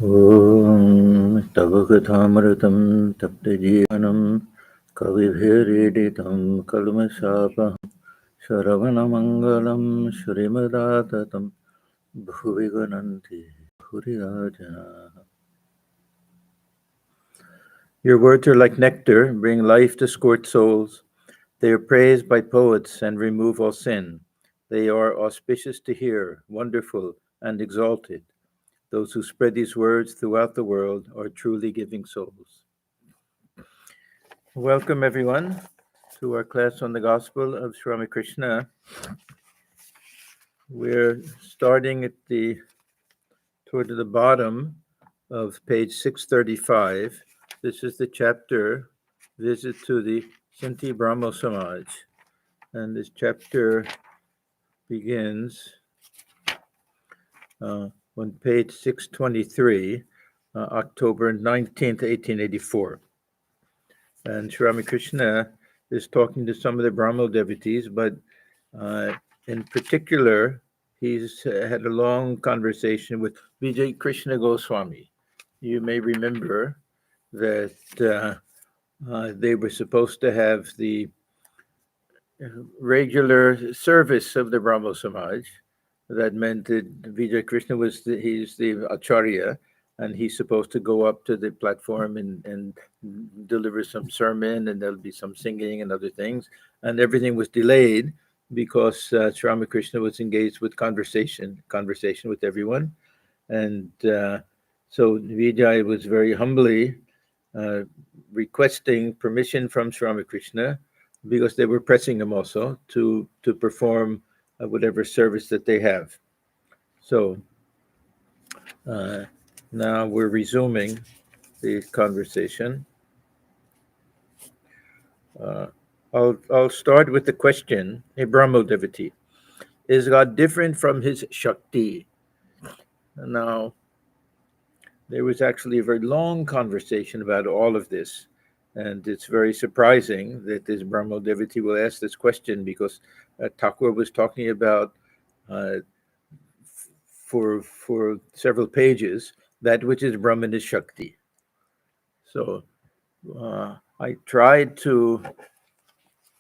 ॐ तव कथामृतं तप्तजीवनं कविभिरीडितं कल्मषापहं शरवणमङ्गलं श्रीमदाततं भुवि गणन्ति भूरिदा जनाः. Your words are like nectar, bring life to scorched souls. They are praised by poets and remove all sin. They are auspicious to hear, wonderful and exalted. Those who spread these words throughout the world are truly giving souls. Welcome, everyone, to our class on the Gospel of Sri Ramakrishna. We're starting toward the bottom of page 635. This is the chapter, Visit to the Sinthi Brahmo Samaj. And this chapter begins on page 623, October 19th, 1884. And Sri Ramakrishna is talking to some of the Brahmo devotees, but in particular, he's had a long conversation with Vijay Krishna Goswami. You may remember that they were supposed to have the regular service of the Brahmo Samaj. That meant that Vijay Krishna he's the Acharya, and he's supposed to go up to the platform and deliver some sermon, and there'll be some singing and other things. And everything was delayed because Sri Ramakrishna was engaged with conversation with everyone. And so Vijay was very humbly requesting permission from Sri Ramakrishna, because they were pressing him also to perform whatever service that they have. So now we're resuming the conversation. I'll start with the question, a Brahmo devotee. Is God different from his Shakti? Now, there was actually a very long conversation about all of this. And it's very surprising that this Brahmo devotee will ask this question, because Thakur was talking about for several pages that which is Brahman is Shakti. So I tried to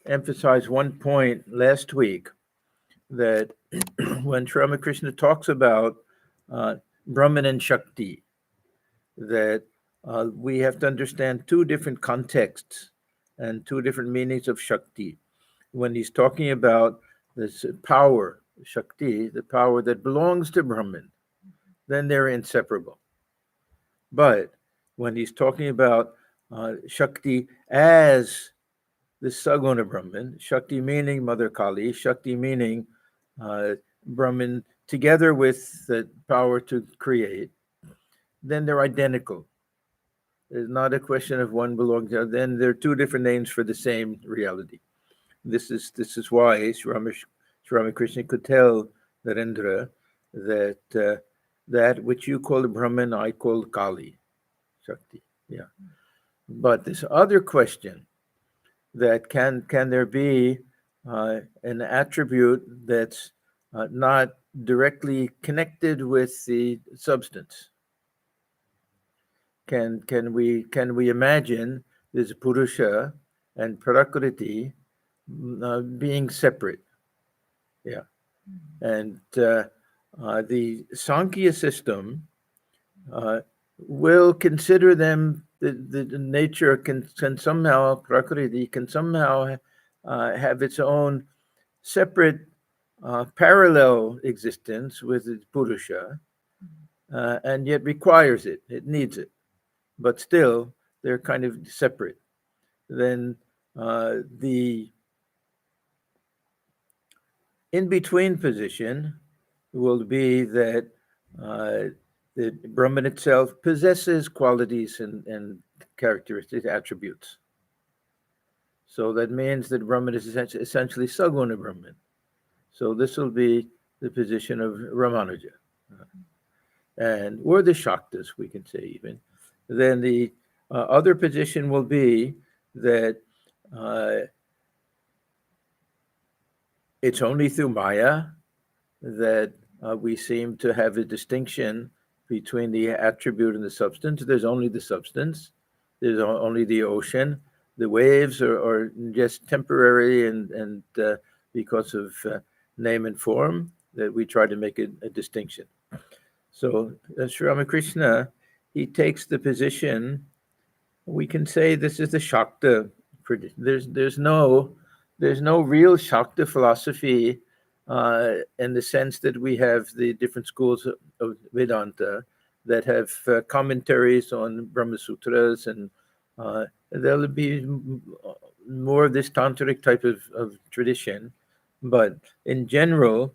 emphasize one point last week, that when Sri Ramakrishna talks about Brahman and Shakti, that we have to understand two different contexts and two different meanings of Shakti. When he's talking about this power, Shakti, the power that belongs to Brahman, then they're inseparable. But when he's talking about Shakti as the Saguna Brahman, Shakti meaning Mother Kali, Shakti meaning Brahman together with the power to create, then they're identical. It's not a question of one belongs to the other. Then there are two different names for the same reality. This is why Sri Ramakrishna could tell Narendra that that which you call Brahman, I call Kali, Shakti. Yeah. But this other question, that can there be an attribute that's not directly connected with the substance? Can we imagine this Purusha and Prakriti being separate? Yeah. And the Sankhya system will consider them, the nature can somehow, Prakriti can somehow have its own separate parallel existence with its Purusha, and yet requires it, needs it. But still, they're kind of separate. Then the in-between position will be that the Brahman itself possesses qualities and characteristics, attributes. So that means that Brahman is essentially Saguna Brahman. So this will be the position of Ramanuja. Or the Shaktas, we can say even. Then the other position will be that it's only through Maya that we seem to have a distinction between the attribute and the substance. There's only the substance. There's only the ocean. The waves are just temporary, and because of name and form, that we try to make a distinction. So Sri Ramakrishna, he takes the position. We can say this is the Shakta. There's no real Shakta philosophy in the sense that we have the different schools of Vedanta that have commentaries on Brahma Sutras, and there'll be more of this tantric type of tradition. But in general,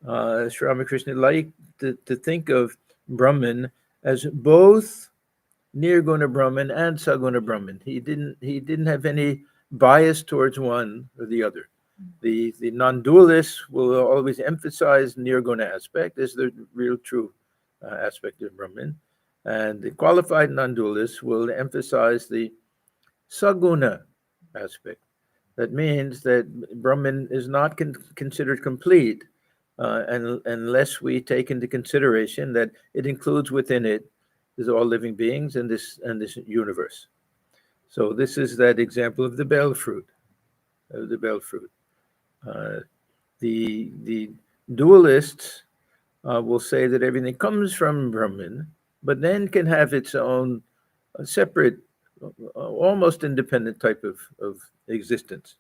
Sri Ramakrishna liked to think of Brahman as both Nirguna Brahman and Saguna Brahman. He didn't have any bias towards one or the other. The non-dualists will always emphasize Nirguna aspect as the real true aspect of Brahman, and the qualified non-dualists will emphasize the Saguna aspect. That means that Brahman is not considered complete unless we take into consideration that it includes within it is all living beings and this universe. So this is that example of the bell fruit. The dualists will say that everything comes from Brahman, but then can have its own separate, almost independent type of existence.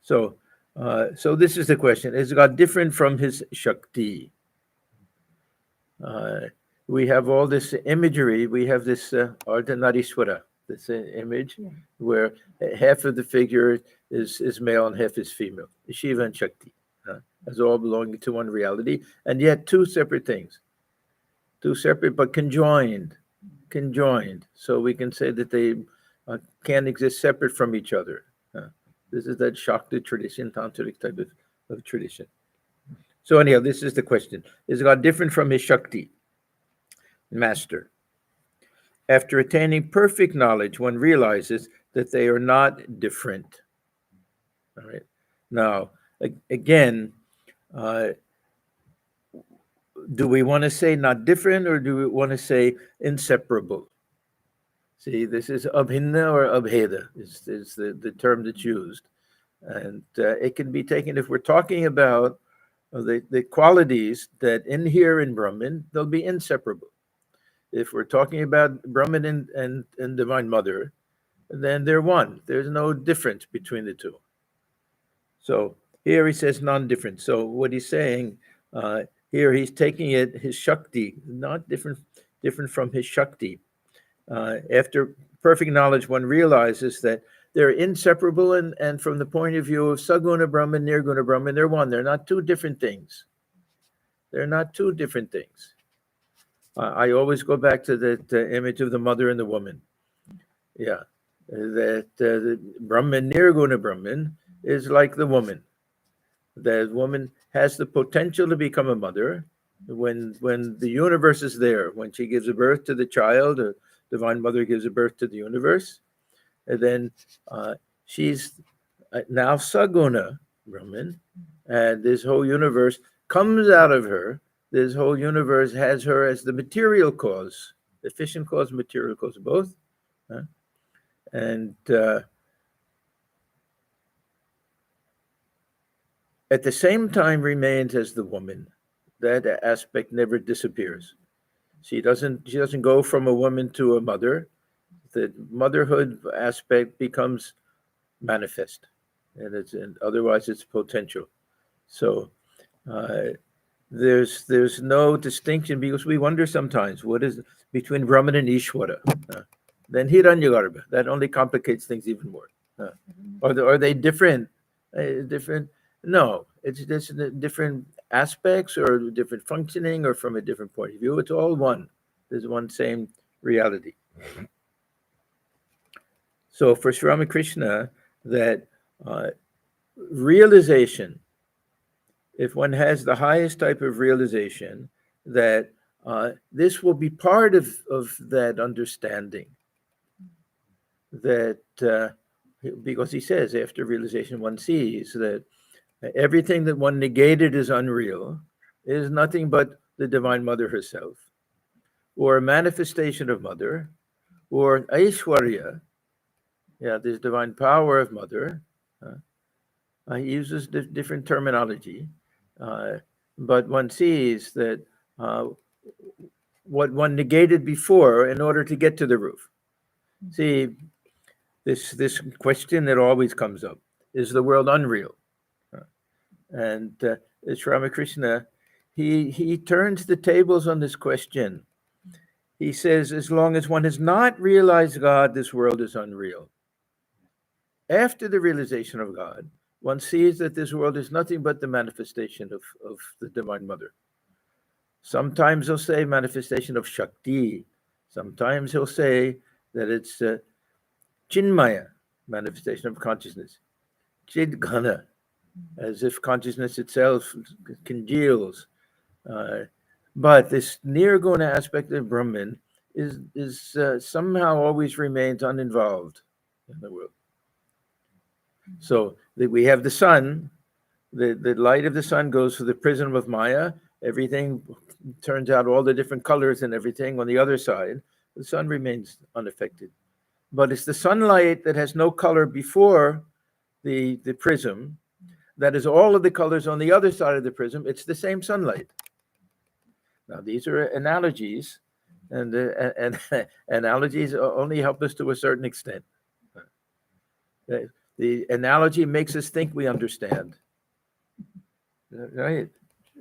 So this is the question: is God different from His Shakti? We have all this imagery. We have this Ardhanarishwara, this image where half of the figure is male and half is female, Shiva and Shakti, as all belonging to one reality, and yet two separate things, two separate but conjoined. So we can say that they can't exist separate from each other. This is that Shakti tradition, tantric type of tradition. So anyhow, this is the question: is God different from His Shakti? Master. After attaining perfect knowledge, one realizes that they are not different. All right. Now, again, do we want to say not different, or do we want to say inseparable? See, this is abhinna or abheda is the term that's used. And it can be taken, if we're talking about the qualities that inhere in Brahman, they'll be inseparable. If we're talking about Brahman and Divine Mother, then they're one. There's no difference between the two. So here he says non-different. So what he's saying here, he's taking it, his Shakti, not different from his Shakti. After perfect knowledge, one realizes that they're inseparable, and from the point of view of Saguna Brahman, Nirguna Brahman, they're one. They're not two different things. I always go back to that image of the mother and the woman. Yeah, that the Brahman, Nirguna Brahman, is like the woman. The woman has the potential to become a mother when the universe is there. When she gives a birth to the child, or Divine Mother gives a birth to the universe, and then she's now Saguna Brahman, and this whole universe comes out of her. This whole universe has her as the material cause, efficient cause, material cause, both. And at the same time remains as the woman. That aspect never disappears. She doesn't go from a woman to a mother. The motherhood aspect becomes manifest, and otherwise it's potential. So there's no distinction, because we wonder sometimes what is between Brahman and Ishvara. Then Hiranyagarbha, that only complicates things even more. Are they different? Different? No, it's just different aspects or different functioning or from a different point of view. It's all one. There's one same reality. So for Sri Ramakrishna, that realization, if one has the highest type of realization, that this will be part of that understanding. That because he says after realization one sees that everything that one negated as unreal is nothing but the Divine Mother herself. or a manifestation of mother, or Aishwarya, this divine power of mother. He uses different terminology, but one sees that what one negated before in order to get to the roof. See, this question that always comes up, is the world unreal? And Sri Ramakrishna, he turns the tables on this question. He says, as long as one has not realized God, this world is unreal. After the realization of God, one sees that this world is nothing but the manifestation of the Divine Mother. Sometimes he'll say manifestation of Shakti. Sometimes he'll say that it's Chinmaya, manifestation of consciousness. Chidghana, as if consciousness itself congeals. But this nirguna aspect of Brahman is somehow always remains uninvolved in the world. So we have the sun, the light of the sun goes through the prism of Maya, everything turns out all the different colors and everything. On the other side, the sun remains unaffected. But it's the sunlight that has no color before the prism, that is all of the colors on the other side of the prism. It's the same sunlight. Now, these are analogies, and analogies only help us to a certain extent. The analogy makes us think we understand. Right?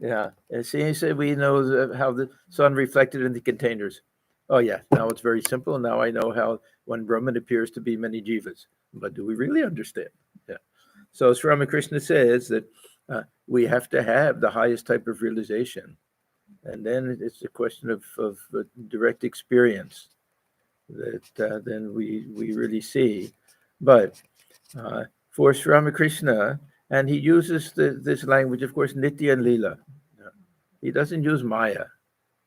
Yeah. And see, he said we know how the sun reflected in the containers. Oh, yeah. Now it's very simple. Now I know how one Brahman appears to be many jivas. But do we really understand? Yeah. So Sri Ramakrishna says that we have to have the highest type of realization. And then it's a question of direct experience that then we really see. But for Sri Ramakrishna, and he uses this language, of course, Nitya and Leela. He doesn't use Maya.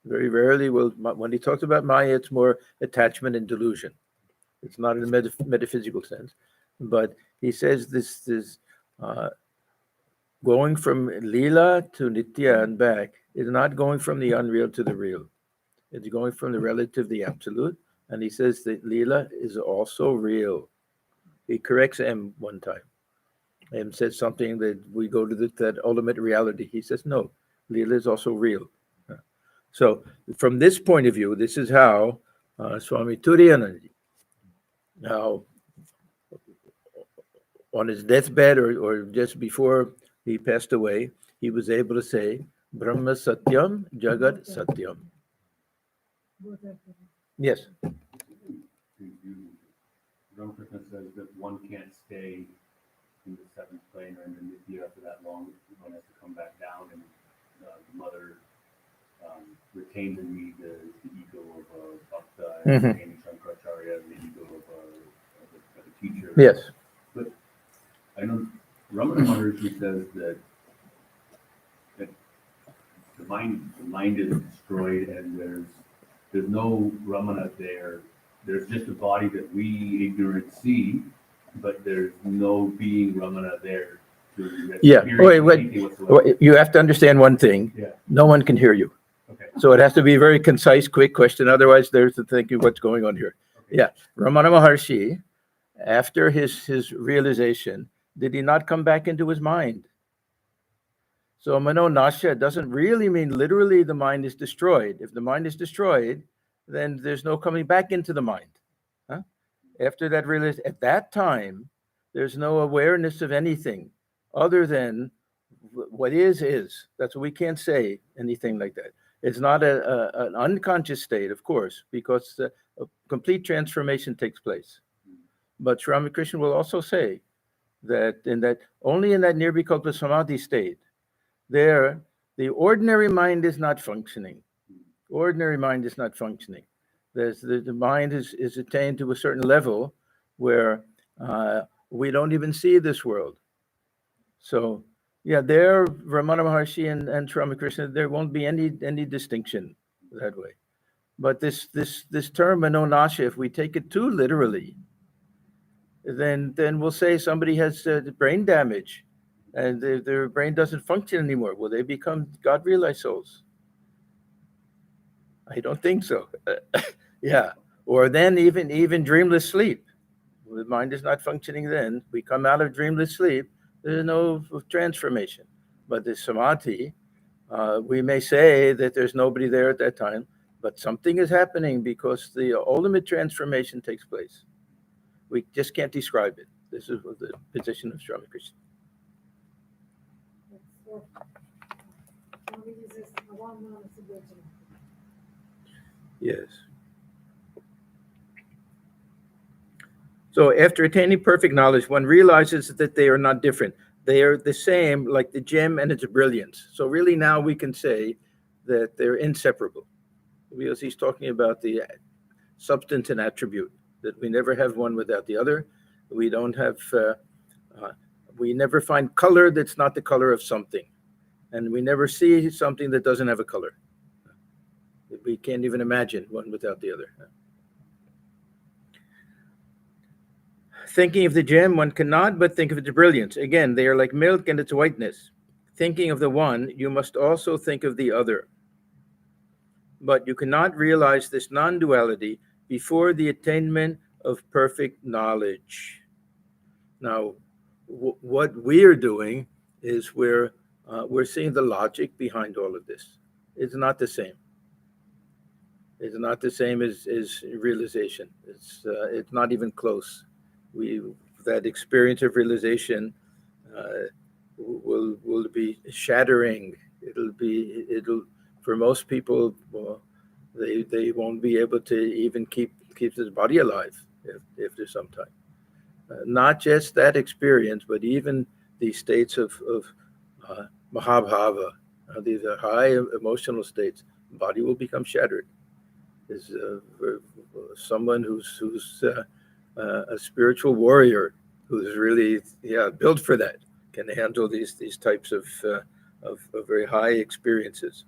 Very rarely when he talks about Maya, it's more attachment and delusion. It's not in a metaphysical sense. But he says this going from Leela to Nitya and back is not going from the unreal to the real. It's going from the relative to the absolute. And he says that Leela is also real. He corrects M one time. M says something that we go to that ultimate reality. He says, no, Leela is also real. So from this point of view, this is how Swami Turiyananji, now on his deathbed or just before he passed away, he was able to say, Brahma Satyam, Jagat Satyam. Yes. Ramakrishna says that one can't stay in the seventh plane or in the Nitya for that long. One has to come back down, and the mother retains in me the ego of Bhakta and Shankaracharya, the ego of a teacher. Yes. But I know Ramana Maharshi says that the mind is destroyed, and there's no Ramana there. There's just a body that we ignorant see, but there's no being Ramana there. Yeah. Wait. You have to understand one thing. Yeah. No one can hear you. Okay. So it has to be a very concise, quick question. Otherwise, there's the thinking what's going on here. Okay. Yeah. Ramana Maharshi, after his realization, did he not come back into his mind? So mano nasha doesn't really mean literally the mind is destroyed. If the mind is destroyed, then there's no coming back into the mind. Huh? After that realization, at that time, there's no awareness of anything other than what is. That's what we can't say anything like that. It's not an unconscious state, of course, because a complete transformation takes place. But Sri Ramakrishna will also say that only in that nirvikalpa samadhi state, there, the ordinary mind is not functioning. Ordinary mind is not functioning. The mind is attained to a certain level where we don't even see this world. So, yeah, there, Ramana Maharshi and Sri Ramakrishna, there won't be any distinction that way. But this term manonasha, if we take it too literally, then we'll say somebody has brain damage and their brain doesn't function anymore. Will they become God-realized souls? I don't think so. Yeah. Or then even dreamless sleep. The mind is not functioning then. We come out of dreamless sleep, there's no transformation. But the samadhi, we may say that there's nobody there at that time, but something is happening because the ultimate transformation takes place. We just can't describe it. This is the position of Sri Ramakrishna. Yes. So after attaining perfect knowledge, one realizes that they are not different. They are the same, like the gem and its brilliance. So really now we can say that they're inseparable, because he's talking about the substance and attribute, that we never have one without the other. We don't have, we never find color that's not the color of something. And we never see something that doesn't have a color. We can't even imagine one without the other. Thinking of the gem, one cannot but think of its brilliance. Again, they are like milk and its whiteness. Thinking of the one, you must also think of the other. But you cannot realize this non-duality before the attainment of perfect knowledge. Now, what we're doing is we're seeing the logic behind all of this. It's not the same. It's not the same as realization. It's not even close. That experience of realization will be shattering. It'll for most people, well, they won't be able to even keep this body alive if there's some time. Not just that experience, but even the states of mahabhava, these are high emotional states. The body will become shattered. Is someone who's a spiritual warrior who's really built for that, can handle these types of very high experiences.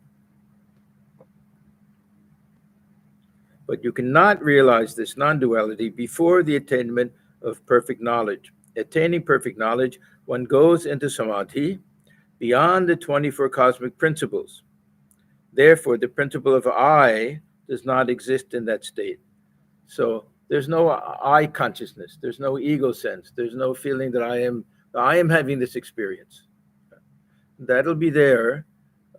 But you cannot realize this non-duality before the attainment of perfect knowledge. Attaining perfect knowledge, one goes into samadhi beyond the 24 cosmic principles. Therefore, the principle of I does not exist in that state. So there's no I consciousness. There's no ego sense. There's no feeling that I am having this experience. That'll be there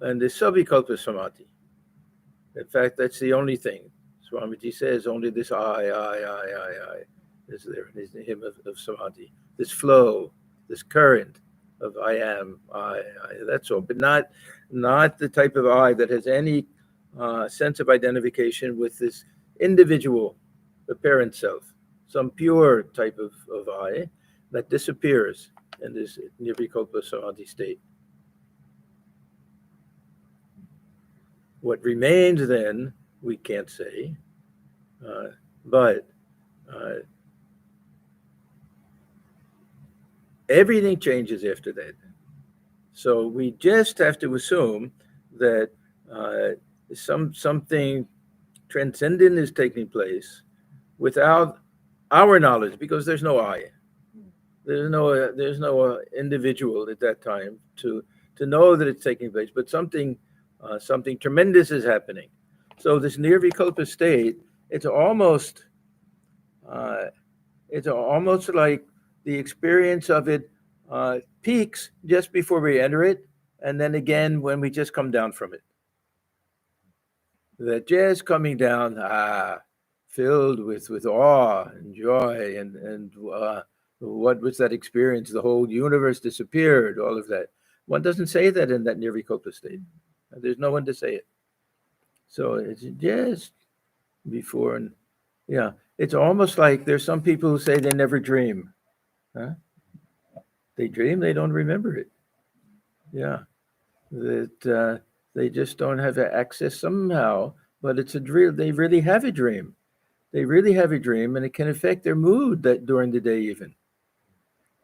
in the Savikalpa Samadhi. In fact, that's the only thing. Swamiji says only this I is there in him of Samadhi. This flow, this current of I am, I, that's all. But not the type of I that has any sense of identification with this individual apparent self, some pure type of I that disappears in this nirvikalpa samadhi state. What remains then, we can't say, but everything changes after that. So we just have to assume that something transcendent is taking place without our knowledge, because there's no I. There's no individual at that time to know that it's taking place, but something tremendous is happening. So this nirvikalpa state, it's almost like the experience of it peaks just before we enter it, and then again when we just come down from it. That just coming down, filled with awe and joy, and what was that experience? The whole universe disappeared, all of that. One doesn't say that in that nirvikalpa state. There's no one to say it. So it's just before, and it's almost like there's some people who say they never dream. Huh? They dream, they don't remember it. That they just don't have access somehow, but it's a dream. They really have a dream. They really have a dream, and it can affect their mood that during the day even.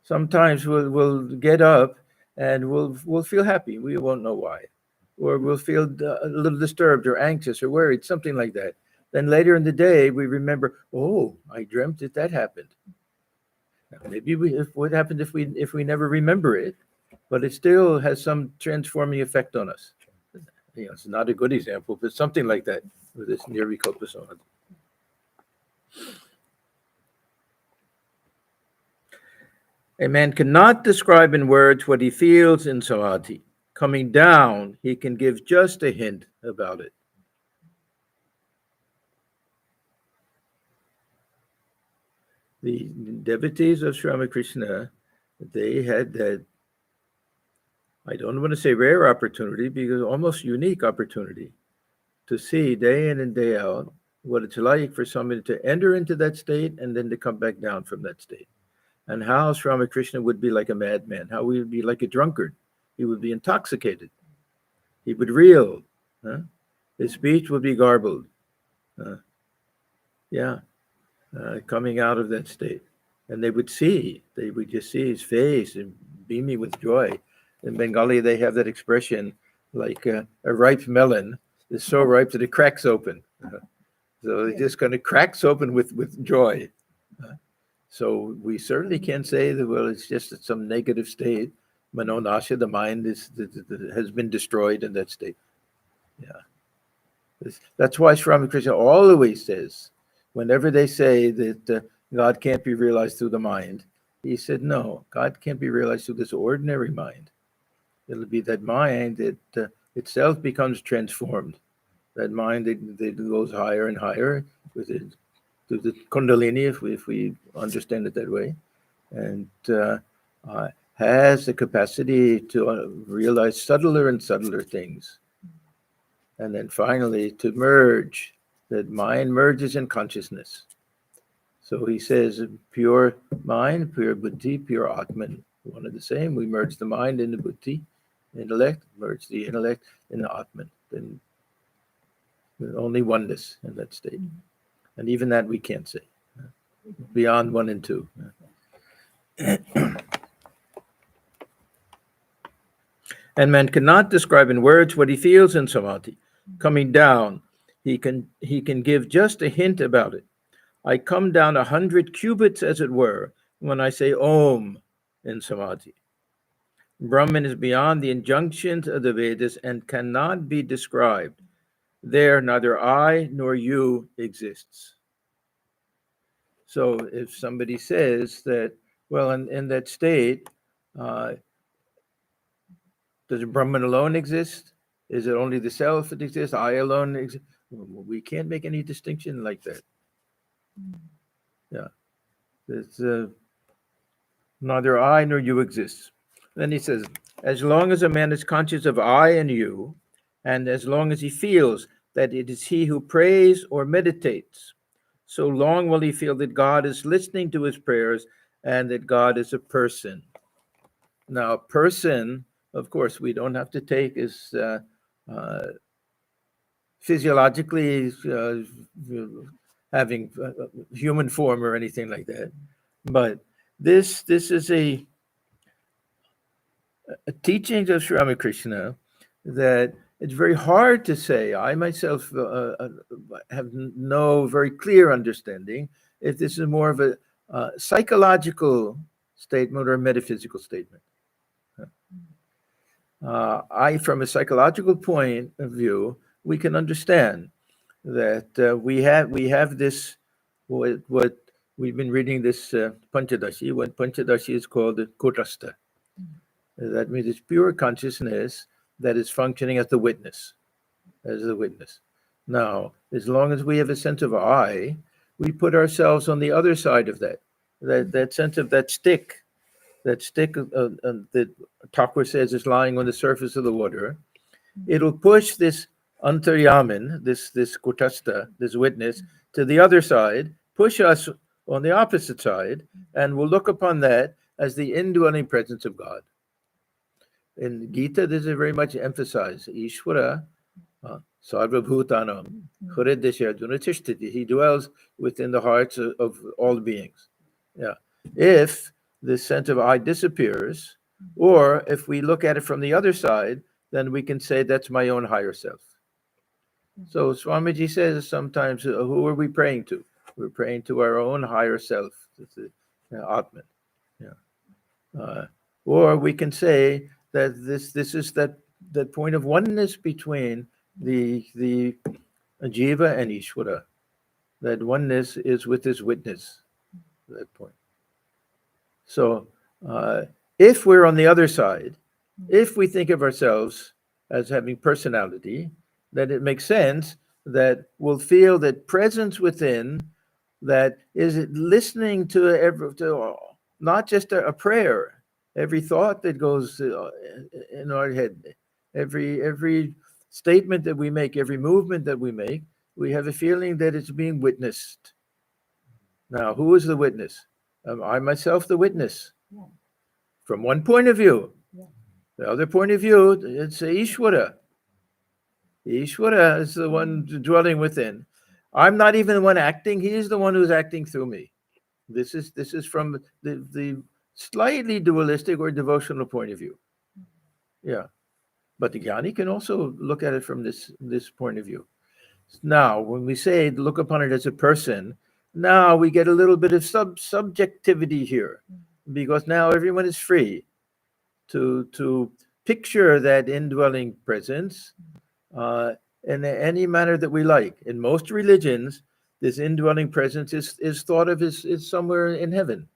Sometimes we'll get up and we'll feel happy. We won't know why. Or we'll feel a little disturbed or anxious or worried, something like that. Then later in the day, we remember, oh, I dreamt that happened. Now, maybe what happened if we never remember it, but it still has some transforming effect on us. it's not a good example, but something like that with this nirvikalpa samadhi. A man cannot describe in words what he feels in samadhi. Coming down, he can give just a hint about it. The devotees of Sri Ramakrishna, they had that, I don't want to say rare opportunity, because almost unique opportunity to see day in and day out what it's like for somebody to enter into that state and then to come back down from that state. And how Sri Ramakrishna would be like a madman, how he would be like a drunkard. He would be intoxicated. He would reel. His speech would be garbled. Coming out of that state. And they would just see his face and beaming with joy. In Bengali, they have that expression, like a ripe melon is so ripe that it cracks open. So it just kind of cracks open with joy. So we certainly can't say that, well, it's just some negative state. Manonasya, the mind has been destroyed in that state. That's why Sri Ramakrishna always says, whenever they say that God can't be realized through the mind, he said, no, God can't be realized through this ordinary mind. It'll be that mind that itself becomes transformed. That mind that goes higher and higher with it, through the kundalini, if we understand it that way, and has the capacity to realize subtler and subtler things. And then finally to merge, that mind merges in consciousness. So he says, pure mind, pure buddhi, pure atman, one and the same. We merge the mind in the buddhi, intellect, merge the intellect in the atman. Then only oneness in that state. And even that we can't say. Beyond 1 and 2. And man cannot describe in words what he feels in samadhi. Coming down, he can give just a hint about it. I come down 100 cubits, as it were, when I say Om in samadhi. Brahman is beyond the injunctions of the Vedas and cannot be described. There, neither I nor you exists. So if somebody says that, well, in that state, does Brahman alone exist? Is it only the self that exists? I alone exist? We can't make any distinction like that. It's neither I nor you exists. Then he says, as long as a man is conscious of I and you, and as long as he feels that it is he who prays or meditates, so long will he feel that God is listening to his prayers and that God is a person. Now, person, of course, we don't have to take as physiologically having human form or anything like that. But this is a teaching of Sri Ramakrishna that it's very hard to say. I myself have no very clear understanding if this is more of a psychological statement or a metaphysical statement. From a psychological point of view, we can understand that we have this, what we've been reading, this Panchadashi. What Panchadashi is called Kutastha. That means it's pure consciousness that is functioning as the witness, Now, as long as we have a sense of I, we put ourselves on the other side of that sense of that stick that Thakur says is lying on the surface of the water. It'll push this antaryamin, this kutastha, this witness, to the other side, push us on the opposite side, and we'll look upon that as the indwelling presence of God. In Gita, this is very much emphasized. Ishvara sarvabhutanam hridaya arjuna tishtiti. He dwells within the hearts of all beings. If the sense of I disappears, or if we look at it from the other side, then we can say that's my own higher self. So Swamiji says sometimes, who are we praying to? We're praying to our own higher self, Atman. Or we can say that this is that that point of oneness between the Jiva and Ishvara. That oneness is with his witness, that point. So if we're on the other side, if we think of ourselves as having personality, then it makes sense that we'll feel that presence within, that is listening to not just a prayer, every thought that goes in our head, every statement that we make, every movement that we make, we have a feeling that it's being witnessed. Now, who is the witness? I myself, the witness. From one point of view. The other point of view, it's Ishvara. Ishvara is the one dwelling within. I'm not even the one acting. He is the one who's acting through me. This is from the slightly dualistic or devotional point of view. Yeah. But the Jnani can also look at it from this point of view. Now, when we say look upon it as a person, now we get a little bit of subjectivity here, because now everyone is free to picture that indwelling presence in any manner that we like. In most religions, this indwelling presence is thought of as somewhere in heaven.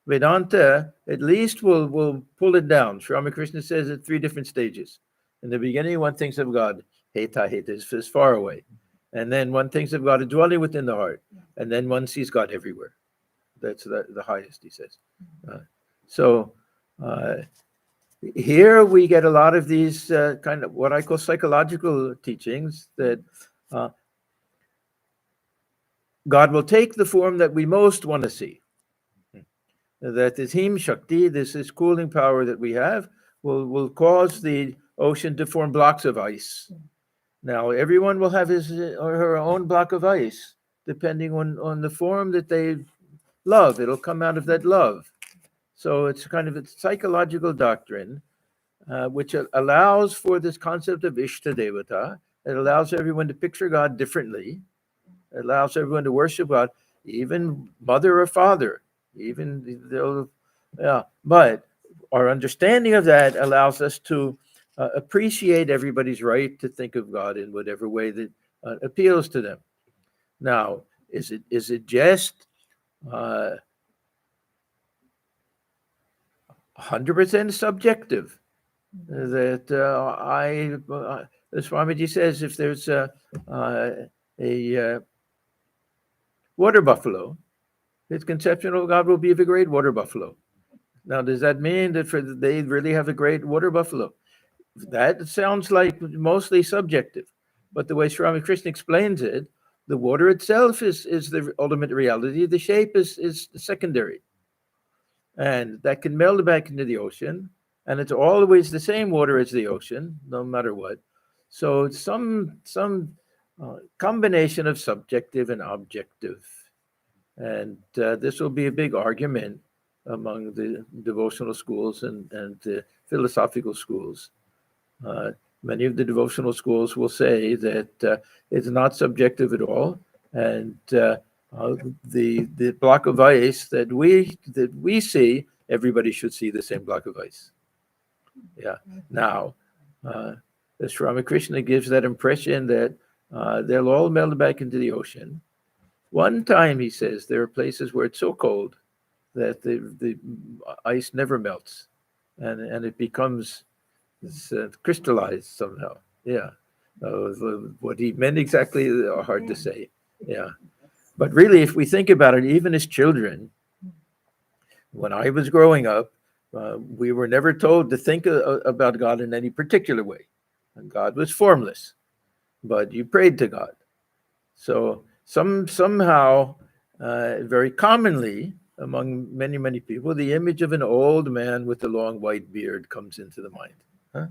Vedanta at least will pull it down. Sri Ramakrishna says at 3 different stages. In the beginning, one thinks of God, heta is far away. And then one thinks of God dwelling within the heart. And then one sees God everywhere. That's the highest, he says. So here we get a lot of these kind of what I call psychological teachings, that God will take the form that we most want to see. That this His Shakti, this cooling power that we have, will cause the ocean to form blocks of ice. Now, everyone will have his or her own block of ice, depending on the form that they love. It'll come out of that love. So it's kind of a psychological doctrine, which allows for this concept of Ishta Devata. It allows everyone to picture God differently. It allows everyone to worship God, even mother or father, even though, yeah. But our understanding of that allows us to appreciate everybody's right to think of God in whatever way that appeals to them. Now, is it just 100% subjective? That Swamiji says, if there's a water buffalo, his conception of God will be of a great water buffalo. Now, does that mean that they really have a great water buffalo? That sounds like mostly subjective. But the way Sri Ramakrishna explains it, the water itself is the ultimate reality. The shape is secondary. And that can meld back into the ocean. And it's always the same water as the ocean, no matter what. So some combination of subjective and objective. And this will be a big argument among the devotional schools and the philosophical schools. Many of the devotional schools will say that it's not subjective at all, and the block of ice that we see, everybody should see the same block of ice. Yeah. Now, Sri Ramakrishna gives that impression that they'll all melt back into the ocean. One time, he says, there are places where it's so cold that the ice never melts, and it becomes crystallized somehow. Yeah. What he meant exactly are hard to say. Yeah. But really, if we think about it, even as children, when I was growing up, we were never told to think about God in any particular way. And God was formless, but you prayed to God. So somehow, very commonly among many people, the image of an old man with a long white beard comes into the mind. Huh?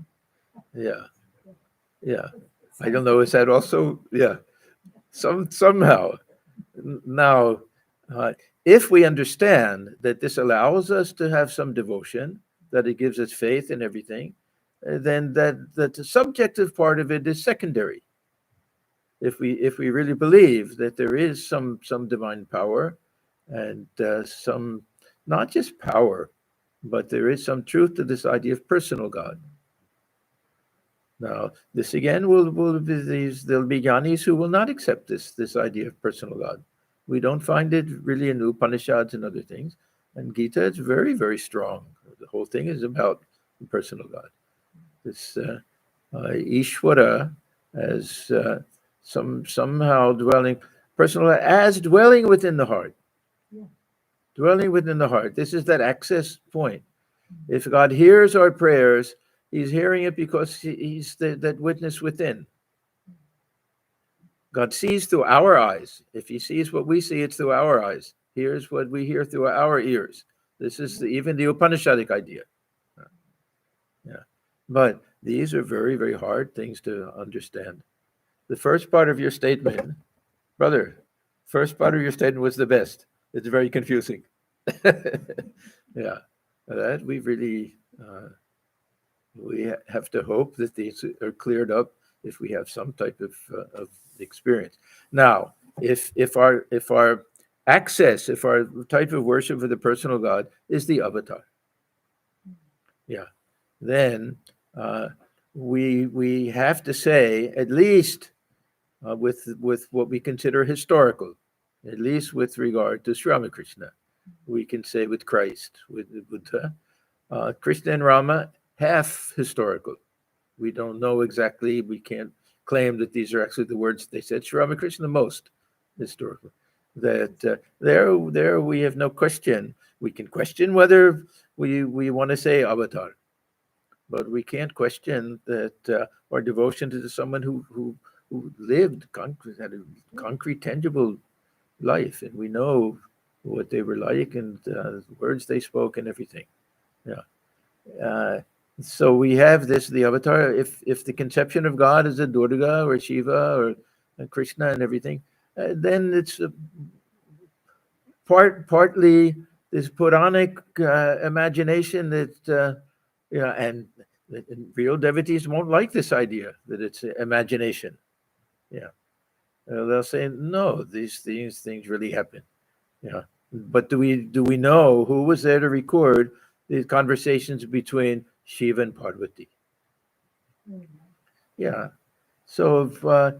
Yeah. I don't know. Is that also? Yeah. Somehow. Now, if we understand that this allows us to have some devotion, that it gives us faith in everything, then that the subjective part of it is secondary. If we really believe that there is some divine power, and some, not just power, but there is some truth to this idea of personal God. Now, this again will be there'll be jnanis who will not accept this idea of personal God. We don't find it really in the Upanishads and other things. And Gita is very, very strong. The whole thing is about the personal God. This Ishvara as somehow dwelling, personal as dwelling within the heart. Yeah. Dwelling within the heart. This is that access point. If God hears our prayers, He's hearing it because He's that witness within. God sees through our eyes. If He sees what we see, it's through our eyes. Hears what we hear through our ears. This is even the Upanishadic idea. Yeah. But these are very, very hard things to understand. The first part of your statement, brother, first part of your statement was the best. It's very confusing. Yeah. That we really, we have to hope that these are cleared up if we have some type of experience. Now, if our access, if our type of worship of the personal God is the avatar, yeah, then we have to say, at least with what we consider historical, at least with regard to Sri Ramakrishna, we can say with Christ, with Buddha, Krishna and Rama, half historical. We don't know exactly. We can't claim that these are actually the words they said. Sri Ramakrishna, the most historical. That there we have no question. We can question whether we want to say avatar, but we can't question that our devotion to someone who lived had a concrete, tangible life, and we know what they were like and the words they spoke and everything. Yeah. So we have the avatar. If the conception of God is a Durga or Shiva or Krishna and everything, then it's partly this Puranic imagination that and real devotees won't like this idea that it's imagination. Yeah, they'll say no, these things really happen. Yeah, but do we know who was there to record these conversations between Shiva and Parvati? Yeah. So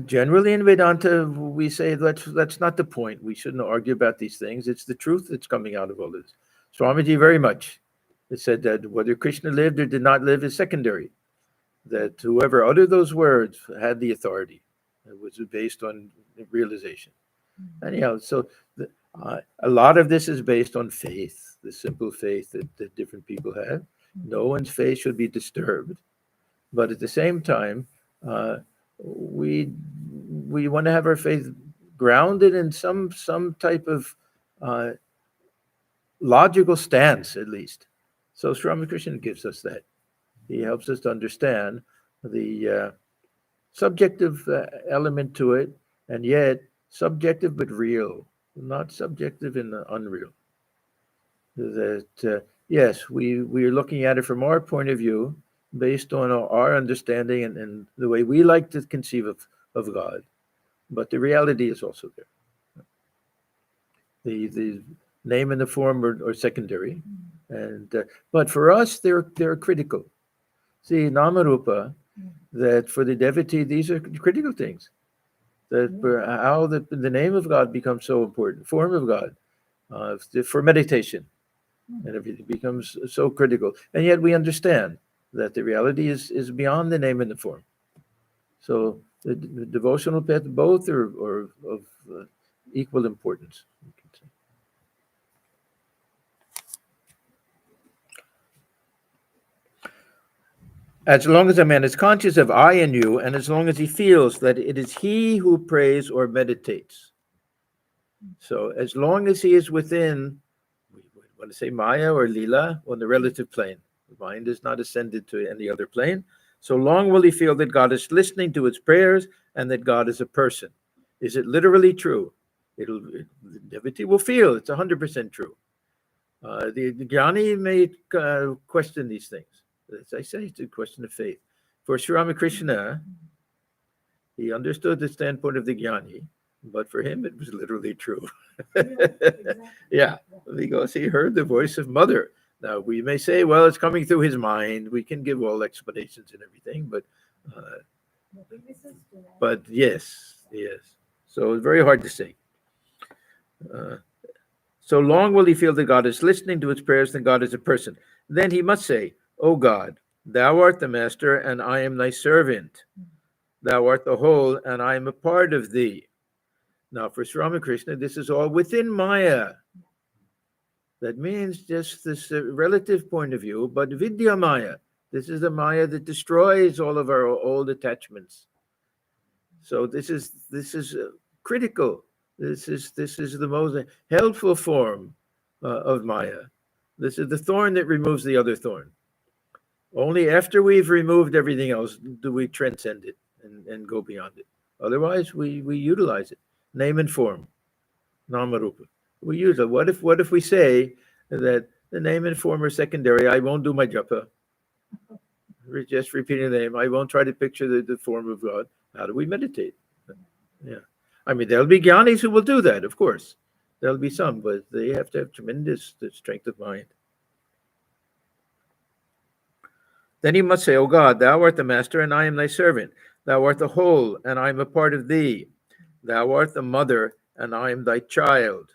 generally in Vedanta, we say that's not the point. We shouldn't argue about these things. It's the truth that's coming out of all this. Swamiji very much said that whether Krishna lived or did not live is secondary. That whoever uttered those words had the authority. It was based on realization. Anyhow, so a lot of this is based on faith, the simple faith that different people have. No one's faith should be disturbed. But at the same time, we want to have our faith grounded in some type of logical stance, at least. So Sri Ramakrishna gives us that. He helps us to understand the subjective element to it, and yet subjective but real, not subjective and unreal. That yes, we are looking at it from our point of view, based on our understanding and the way we like to conceive of God, but the reality is also there. The name and the form are secondary, and but for us they're critical. See, Namarupa, that for the devotee these are critical things. That for how the name of God becomes so important, form of God, for meditation, and everything becomes so critical, and yet we understand that the reality is beyond the name and the form. So the devotional path, both are of equal importance. You can say. As long as a man is conscious of I and you, and as long as he feels that it is he who prays or meditates. So as long as he is within, we want to say Maya or Lila, on the relative plane, the mind is not ascended to any other plane, so long will he feel that God is listening to his prayers and that God is a person. Is it literally true? The devotee will feel it's 100% true. The Jnani may question these things. As I say, it's a question of faith. For Sri Ramakrishna, he understood the standpoint of the Jnani, but for him it was literally true. Exactly. Yeah, because he heard the voice of Mother. Now, we may say, well, it's coming through his mind. We can give all explanations and everything, but yes. So it's very hard to say. So long will he feel that God is listening to his prayers, that God is a person. Then he must say, O God, thou art the master, and I am thy servant. Thou art the whole, and I am a part of thee. Now, for Sri Ramakrishna, this is all within Maya. That means just this relative point of view, but Vidya Maya. This is the Maya that destroys all of our old attachments. So this is critical. This is the most helpful form of Maya. This is the thorn that removes the other thorn. Only after we've removed everything else do we transcend it and go beyond it. Otherwise, we utilize it. Name and form, Namarupa. We use it. What if we say that the name and form are secondary? I won't do my japa. Just repeating the name. I won't try to picture the form of God. How do we meditate? Yeah. I mean, there'll be jnanis who will do that, of course. There'll be some, but they have to have tremendous strength of mind. Then he must say, O God, thou art the master, and I am thy servant. Thou art the whole, and I am a part of thee. Thou art the mother, and I am thy child.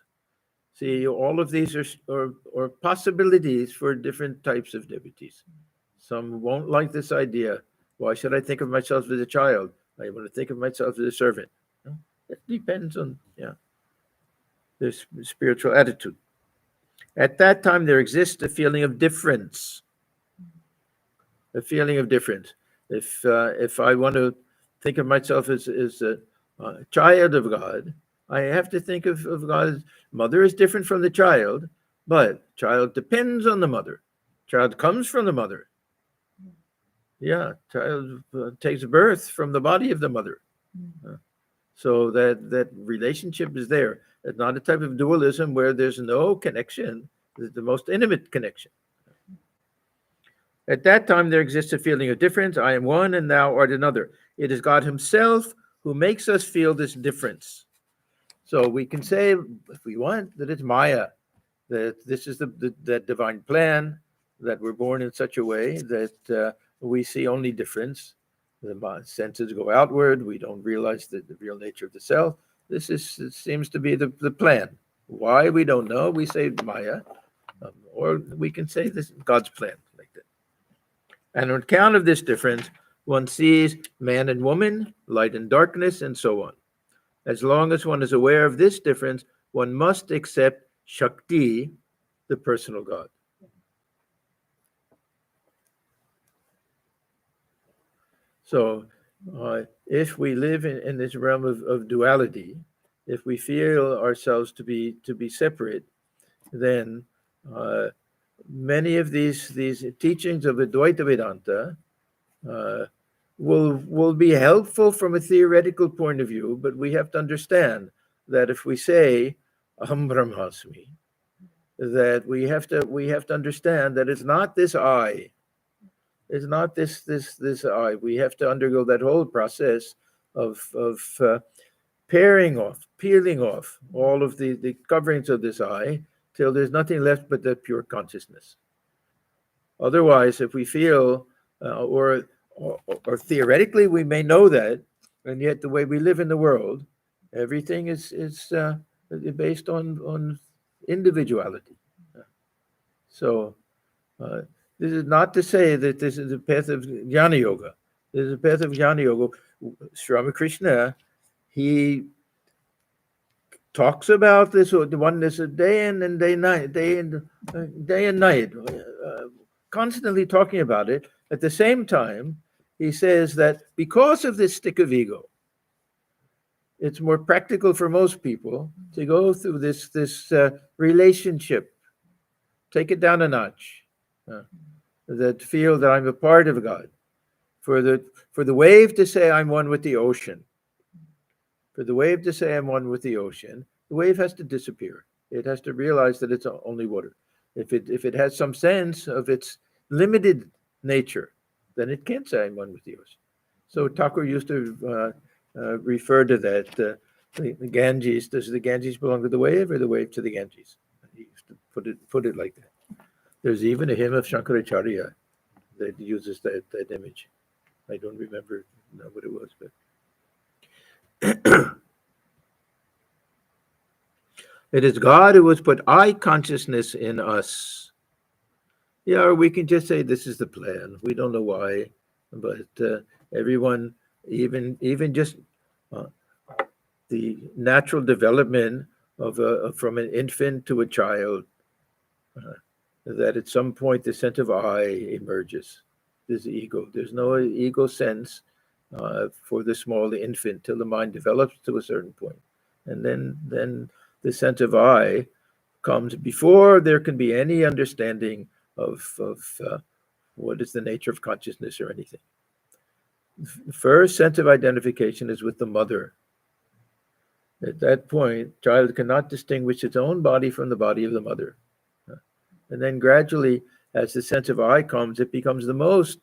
See, all of these are possibilities for different types of devotees. Some won't like this idea. Why should I think of myself as a child? I want to think of myself as a servant. It depends on their spiritual attitude. At that time, there exists a feeling of difference. A feeling of difference. If I want to think of myself as a child of God, I have to think of God as mother is different from the child, but child depends on the mother. Child comes from the mother. Yeah, child takes birth from the body of the mother. So that relationship is there. It's not a type of dualism where there's no connection. It's the most intimate connection. At that time, there exists a feeling of difference. I am one and thou art another. It is God himself who makes us feel this difference. So we can say, if we want, that it's Maya, that this is that divine plan, that we're born in such a way that we see only difference. The senses go outward. We don't realize the real nature of the self. It seems to be the plan. Why, we don't know. We say Maya, or we can say this is God's plan, like that. And on account of this difference, one sees man and woman, light and darkness, and so on. As long as one is aware of this difference, one must accept Shakti, the personal God. So if we live in this realm of duality, if we feel ourselves to be separate, then many of these teachings of Advaita Vedanta will be helpful from a theoretical point of view, but we have to understand that if we say Aham Brahmasmi, that we have to understand that it's not this I. It's not this I. We have to undergo that whole process of peeling off all of the coverings of this I till there's nothing left but the pure consciousness. Otherwise, if we feel or theoretically we may know that, and yet the way we live in the world, everything is based on individuality. So this is not to say that this is a path of jnana yoga. This is a path of jnana yoga. Sri Ramakrishna, he talks about this oneness of day and day and night, constantly talking about it. At the same time, he says that because of this stick of ego, it's more practical for most people to go through this relationship, take it down a notch, that feel that I'm a part of God. For the wave to say I'm one with the ocean, the wave has to disappear. It has to realize that it's only water. If it has some sense of its limited nature, then it can't say I'm one with the ocean. So Thakur used to refer to that. The Ganges, does the Ganges belong to the wave or the wave to the Ganges? He used to put it like that. There's even a hymn of Shankaracharya that uses that image. I don't remember what it was, but it is God who has put I consciousness in us. Yeah, or we can just say this is the plan. We don't know why, but everyone, even just uh, the natural development of from an infant to a child, that at some point the sense of I emerges. There's ego. There's no ego sense for the small infant till the mind develops to a certain point, and then the sense of I comes before there can be any understanding of what is the nature of consciousness or anything. The first sense of identification is with the mother. At that point, child cannot distinguish its own body from the body of the mother. And then gradually, as the sense of I comes, it becomes the most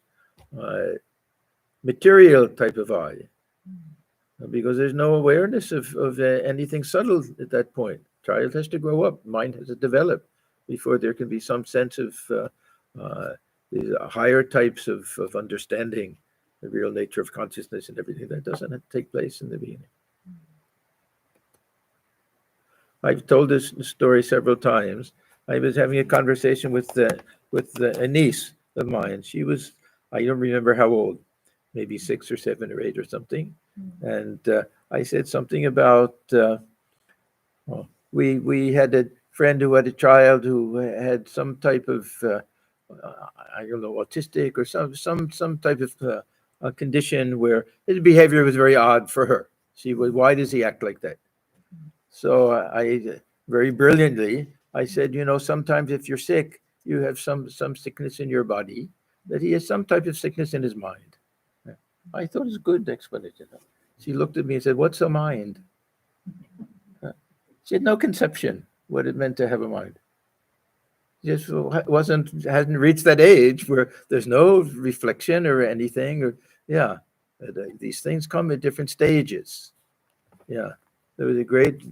material type of I, because there's no awareness of anything subtle at that point. Child has to grow up, mind has to develop before there can be some sense of these higher types of understanding the real nature of consciousness and everything. That doesn't take place in the beginning. I've told this story several times. I was having a conversation with a niece of mine. She was, I don't remember how old, maybe 6 or 7 or 8 or something. And I said something about, we had a friend who had a child who had some type of, I don't know, autistic or some type of a condition where his behavior was very odd for her. She was, why does he act like that? So I very brilliantly, I said, sometimes if you're sick, you have some sickness in your body, that he has some type of sickness in his mind. I thought it was a good explanation. She looked at me and said, what's a mind? She had no conception what it meant to have a mind. Just hasn't reached that age where there's no reflection or anything. Or these things come at different stages. Yeah. There was a great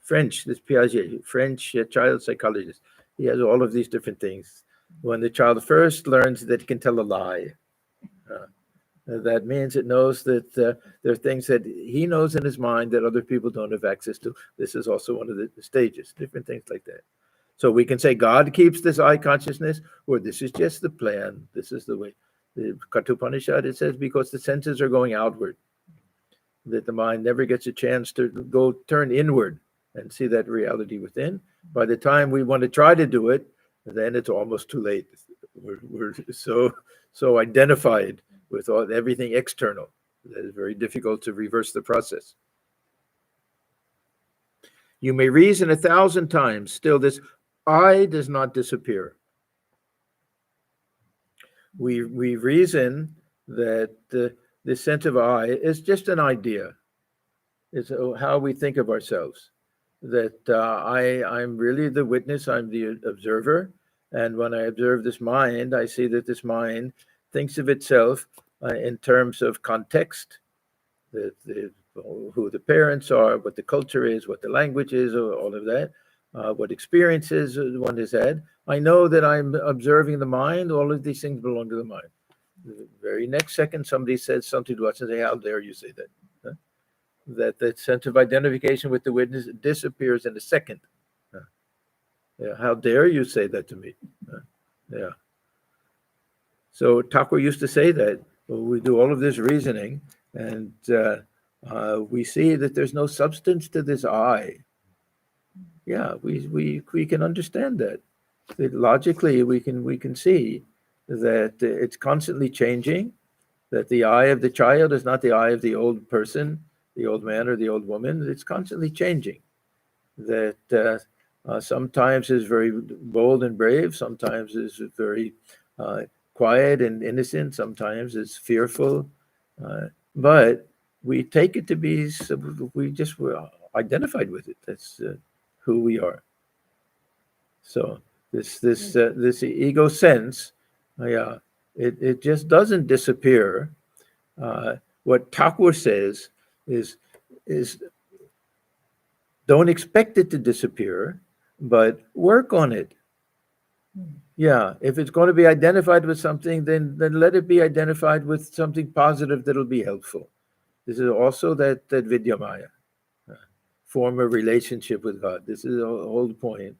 French, this Piaget, French child psychologist. He has all of these different things. When the child first learns that it can tell a lie, that means it knows that there are things that he knows in his mind that other people don't have access to. This is also one of the stages, different things like that. So we can say God keeps this I consciousness, or this is just the plan. This is the way. The Kathopanishad, it says, because the senses are going outward, that the mind never gets a chance to go turn inward and see that reality within. By the time we want to try to do it, then it's almost too late. We're so identified with everything external that it's very difficult to reverse the process. You may reason 1,000 times, still this I does not disappear. We reason that the sense of I is just an idea. It's how we think of ourselves. That I'm really the witness, I'm the observer. And when I observe this mind, I see that this mind thinks of itself in terms of context, who the parents are, what the culture is, what the language is, all of that, what experiences one has had. I know that I'm observing the mind. All of these things belong to the mind. The very next second, somebody says something to us and say, how dare you say that? That sense of identification with the witness disappears in a second. How dare you say that to me? So Thakur used to say that we do all of this reasoning, and we see that there's no substance to this I. Yeah, we can understand that. That logically, we can see that it's constantly changing. That the I of the child is not the I of the old person, the old man or the old woman. It's constantly changing. That sometimes is very bold and brave, sometimes is very quiet and innocent, sometimes is fearful. But we take it to be, we're identified with it. That's who we are. So this ego sense, it just doesn't disappear. What Thakur says is don't expect it to disappear, but work on it. Yeah, if it's going to be identified with something, then let it be identified with something positive that'll be helpful. This is also that Vidyamaya, form a relationship with God. This is the whole point.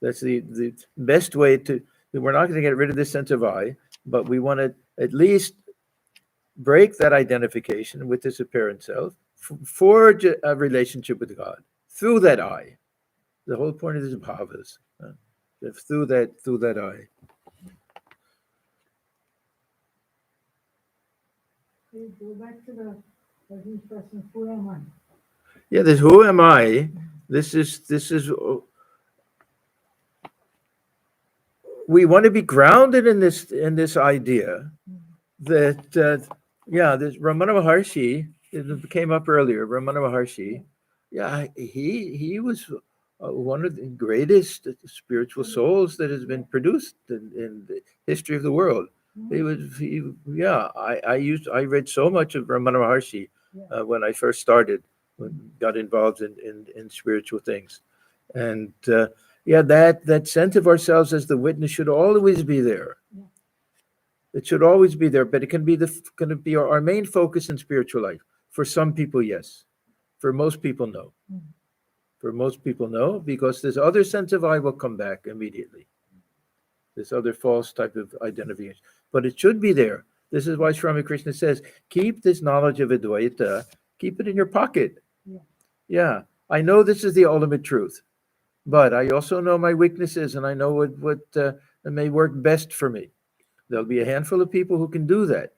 That's the best way to. We're not going to get rid of this sense of I, but we want to at least break that identification with this apparent self, forge a relationship with God through that I. The whole point of this bhavas, through that I. Go back to the present person. Who am I? Yeah, this who am I? This is we want to be grounded in this idea that yeah, this Ramana Maharshi, it came up earlier. Ramana Maharshi, yeah, he was one of the greatest spiritual souls that has been produced in the history of the world. Yeah. I read so much of Ramana Maharshi when I first started, got involved in spiritual things, and yeah, that sense of ourselves as the witness should always be there. It should always be there, but it can be our main focus in spiritual life. For some people, yes. For most people, no. For most people, no, because this other sense of I will come back immediately. This other false type of identification. But it should be there. This is why Sri Ramakrishna says, keep this knowledge of Advaita, keep it in your pocket. Yeah, I know this is the ultimate truth, but I also know my weaknesses, and I know what may work best for me. There'll be a handful of people who can do that.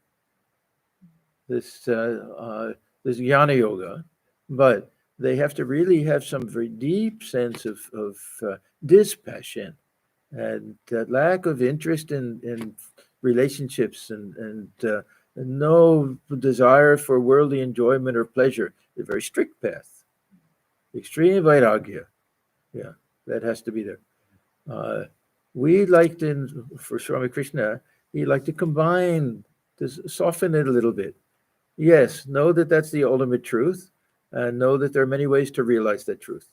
This jnana yoga, but they have to really have some very deep sense of dispassion and lack of interest in relationships and no desire for worldly enjoyment or pleasure. A very strict path, extreme vairagya. Yeah, that has to be there. We liked for Swami Krishna, he liked to combine, to soften it a little bit. Yes, know that that's the ultimate truth, and know that there are many ways to realize that truth.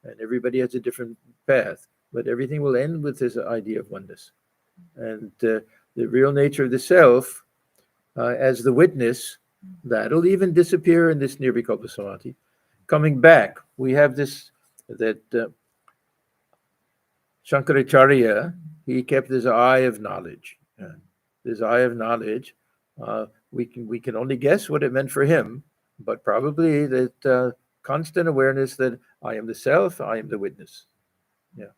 And everybody has a different path, but everything will end with this idea of oneness. And the real nature of the self, as the witness, that'll even disappear in this Nirvikalpa Samadhi. Coming back, we have this, that Shankaracharya, he kept his eye of knowledge. His eye of knowledge, we can only guess what it meant for him, but probably that constant awareness that I am the self, I am the witness. Yeah.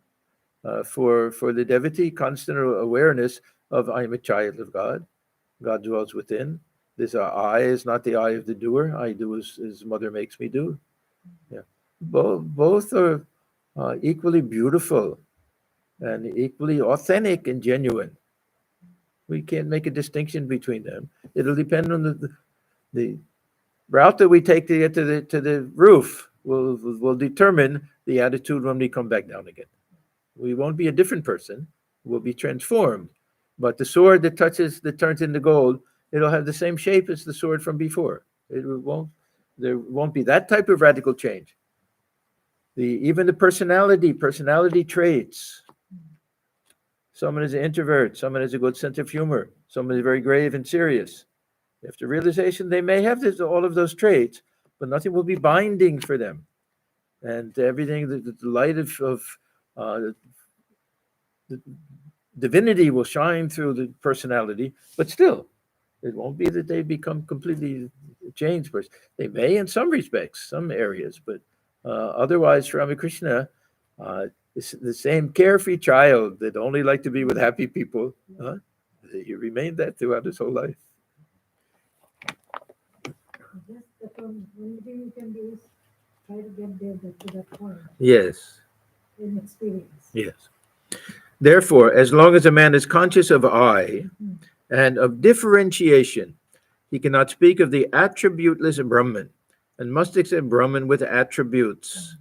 For the devotee, constant awareness of I am a child of God. God dwells within. This I is not the I of the doer. I do as mother makes me do. Yeah. Both are equally beautiful and equally authentic and genuine. We can't make a distinction between them. It'll depend on the route that we take to get to the roof will determine the attitude when we come back down again. We won't be a different person. We'll be transformed. But the sword that turns into gold, it'll have the same shape as the sword from before. There won't be that type of radical change. Even the personality traits. Someone is an introvert. Someone has a good sense of humor. Someone is very grave and serious. After realization, they may have all of those traits, but nothing will be binding for them. And everything, the light of the divinity will shine through the personality, but still, it won't be that they become completely changed person. They may in some respects, some areas, but otherwise, Sri Ramakrishna, the same carefree child that only liked to be with happy people, he remained that throughout his whole life. Just the only thing you can do is try to get there to that point Yes. in experience. Yes. Therefore, as long as a man is conscious of I and of differentiation, he cannot speak of the attributeless Brahman and must accept Brahman with attributes.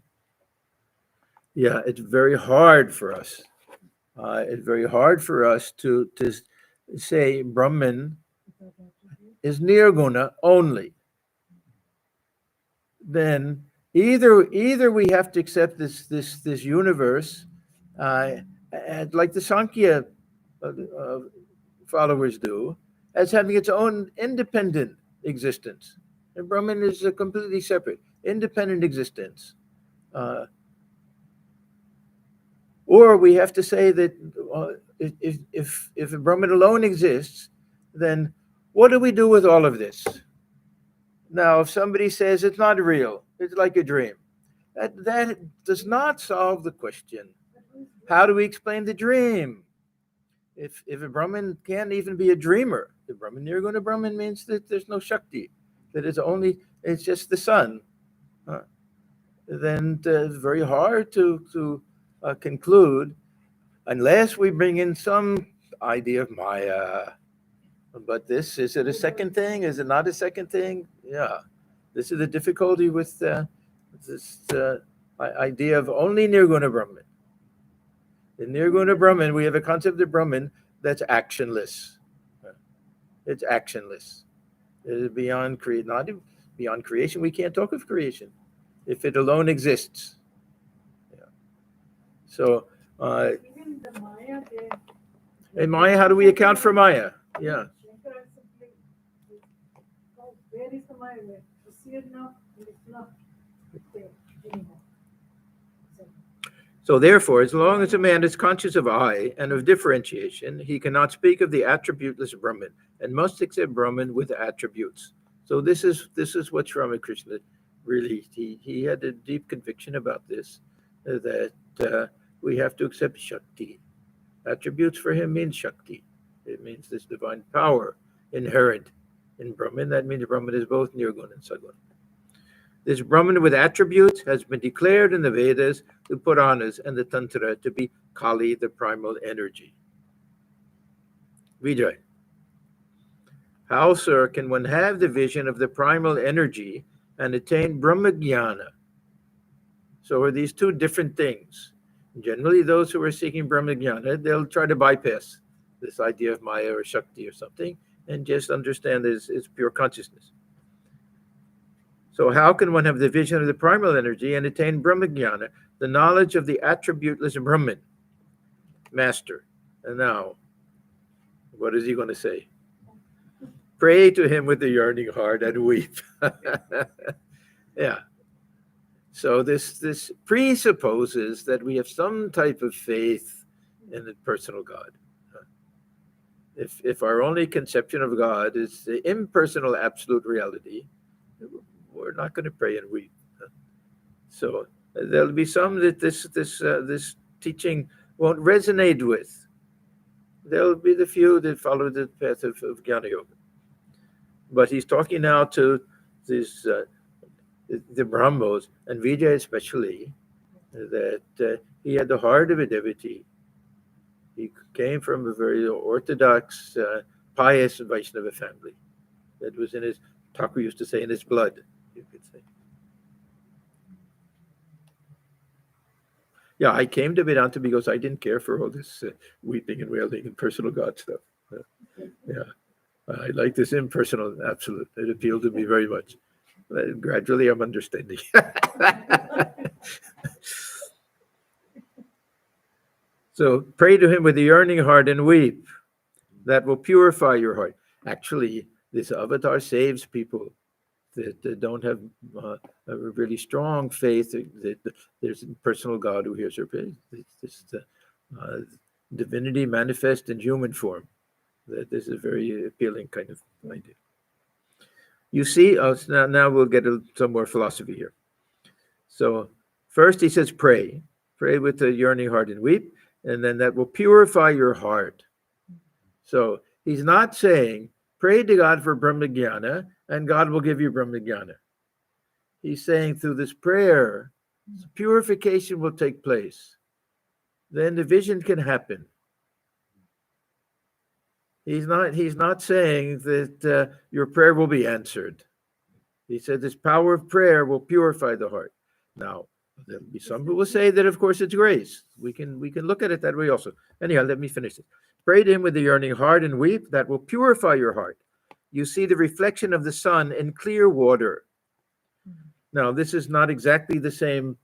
Yeah, it's very hard for us. It's very hard for us to say Brahman is nirguna only. Then either we have to accept this universe, like the Sankhya followers do, as having its own independent existence. And Brahman is a completely separate, independent existence. Or we have to say that if Brahman alone exists, then what do we do with all of this? Now, if somebody says it's not real, it's like a dream, that does not solve the question. How do we explain the dream? If a Brahman can't even be a dreamer, the Brahman Nirguna Brahman means that there's no Shakti, that it's just the sun. Then it's very hard to conclude unless we bring in some idea of Maya. But is it a second thing? Is it not a second thing? Yeah. This is the difficulty with this idea of only Nirguna Brahman. In Nirguna Brahman, we have a concept of Brahman that's actionless. It's actionless. It is beyond not beyond creation. We can't talk of creation if it alone exists. Yeah. So, Even the Maya there. in Maya, how do we account for Maya? Yeah. Shankara simply, oh, where is the Maya? You see it now, and it's not there anymore. So therefore, as long as a man is conscious of I and of differentiation, he cannot speak of the attributeless Brahman and must accept Brahman with attributes. So this is what Sri Ramakrishna really, he had a deep conviction about this, that we have to accept Shakti. Attributes for him means Shakti. It means this divine power inherent in Brahman. That means Brahman is both Nirguna and Saguna. This Brahman with attributes has been declared in the Vedas, the Puranas, and the Tantra to be Kali, the primal energy. Vijay. How, sir, can one have the vision of the primal energy and attain Brahmajnana? So are these two different things? Generally, those who are seeking Brahmajnana, they'll try to bypass this idea of Maya or Shakti or something and just understand that it's pure consciousness. So how can one have the vision of the primal energy and attain Brahmajnana, the knowledge of the attributeless Brahman, master? And now, what is he going to say? Pray to him with a yearning heart and weep. Yeah. So this presupposes that we have some type of faith in the personal God. If our only conception of God is the impersonal absolute reality, we're not going to pray and weep. So there'll be some that this teaching won't resonate with. There'll be the few that follow the path of Jnana Yoga. But he's talking now to these the Brahmos, and Vijay especially, that he had the heart of a devotee. He came from a very orthodox, pious Vaishnava family. That was in his, Thakur used to say, in his blood, you could say. Yeah, I came to Vedanta because I didn't care for all this weeping and wailing and personal God stuff. Yeah, I like this impersonal absolute. It appealed to me very much. Gradually, I'm understanding. So pray to him with a yearning heart and weep. That will purify your heart. Actually, this avatar saves people that don't have a really strong faith that there's a personal God who hears their prayer. This divinity manifest in human form. That this is a very appealing kind of idea. You see, now we'll get some more philosophy here. So first he says pray with a yearning heart and weep, and then that will purify your heart. So he's not saying pray to God for Brahmajnana and God will give you Brahmajnana. He's saying through this prayer, purification will take place. Then the vision can happen. He's not saying that your prayer will be answered. He said this power of prayer will purify the heart. Now, there'll be some who will say that, of course, it's grace. We can look at it that way also. Anyhow, let me finish it. Pray to him with a yearning heart and weep. That will purify your heart. You see the reflection of the sun in clear water. Now, this is not exactly the same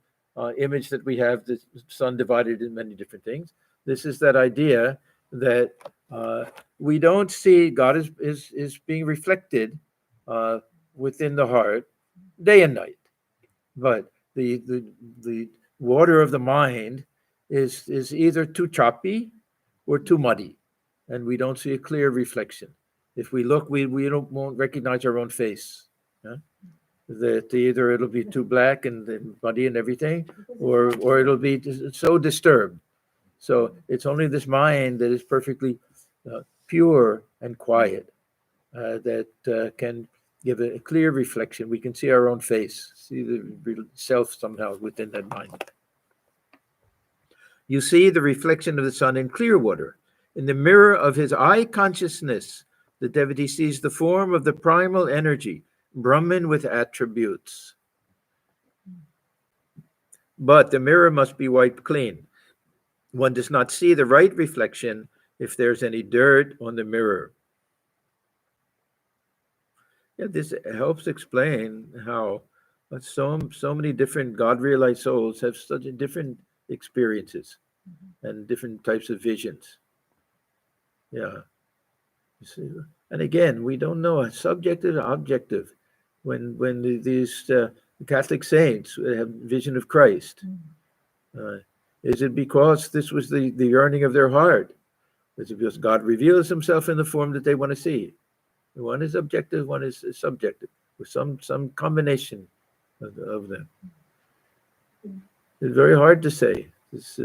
image that we have, the sun divided in many different things. This is that idea that we don't see God is being reflected within the heart day and night, but the water of the mind is either too choppy or too muddy, and we don't see a clear reflection. If we look, won't recognize our own face. Yeah? That either it'll be too black and muddy and everything, or it'll be so disturbed. So it's only this mind that is perfectly pure and quiet that can give a clear reflection. We can see our own face, see the self somehow within that mind. You see the reflection of the sun in clear water. In the mirror of his eye consciousness, the devotee sees the form of the primal energy, Brahman with attributes. But the mirror must be wiped clean. One does not see the right reflection if there's any dirt on the mirror. Yeah, this helps explain how so many different God-realized souls have such different experiences and different types of visions. Yeah. You see, and again, we don't know subjective or objective. When these Catholic saints have vision of Christ, is it because this was the yearning of their heart? Is it because God reveals himself in the form that they want to see? One is objective, one is subjective, with some combination of them. It's very hard to say. It's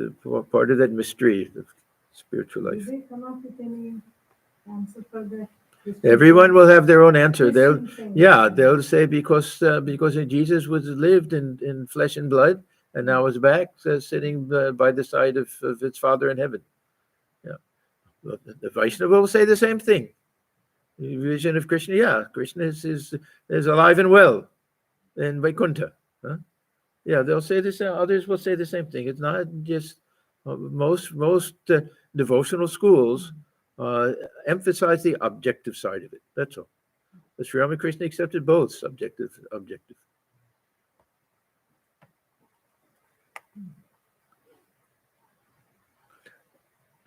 part of that mystery of spiritual life. Did they come up with any answer for that? Everyone will have their own answer. Christian They'll say because Jesus was lived in flesh and blood, and now is back sitting by the side of its Father in heaven. Yeah, the Vaishnava will say the same thing. The vision of Krishna, yeah, Krishna is alive and well in Vaikuntha. Huh? Yeah, they'll say this. Others will say the same thing. It's not just most devotional schools emphasize the objective side of it. That's all. But Sri Ramakrishna accepted both subjective, objective.